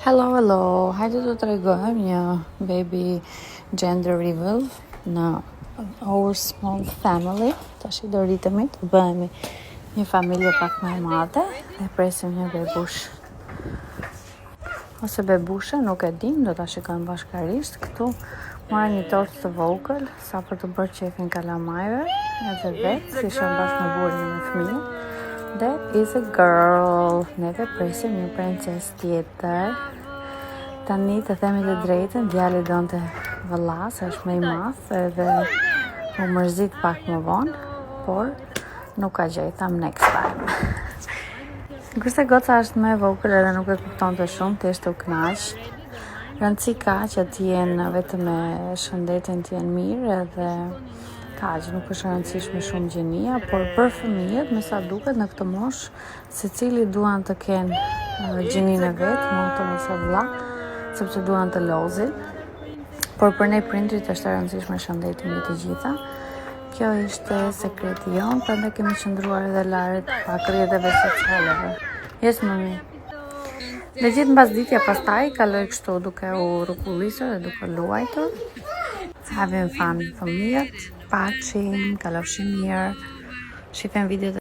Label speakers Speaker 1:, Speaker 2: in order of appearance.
Speaker 1: Hello, hajde të tregojmë një baby gender reveal në Our Small Family. Tash do rritemi të bëhemi një familje pak më e madhe dhe presim një bebush. Ose bebushe, nuk e dim, do ta shikojmë bashkarisht. Këtu marrë një tortë të vogël, sa për të bërë qefin kalamajve, edhe vetë, si shën bashkë me burrin me fëmijë. That is a girl. Neve presim një princes tjetër. Tani të themi të drejtën, djali donte vëllas, është më i madh edhe u mërzit pak më vonë, por nuk ka gjë, tham next time. Kurse goca është më e vogël edhe nuk e kuptonte shumë, thjesht u kënaq. Rëndësi ka që të jenë vetëm me shëndetin të jenë mirë edhe kaq, nuk është rëndësishme shumë gjenia, por për fëmijët, me sa duket në këtë moshë, secili duan të kenë gjininë e vet, motor ose vëlla, sepse duan të lozin. Por për ne prindrit është e rëndësishme shëndeti mbi të gjitha. Kjo ishte sekreti jon, prandaj kemi qëndruar edhe larg pak rrjeteve socialeve. Yes, mami. Dhe gjithë mbasdiktja pastaj kaloi kështu duke u rrugullisur dhe duke luajtur. Having fun fëmijët, paçim, kalofshin mirë, shifen videot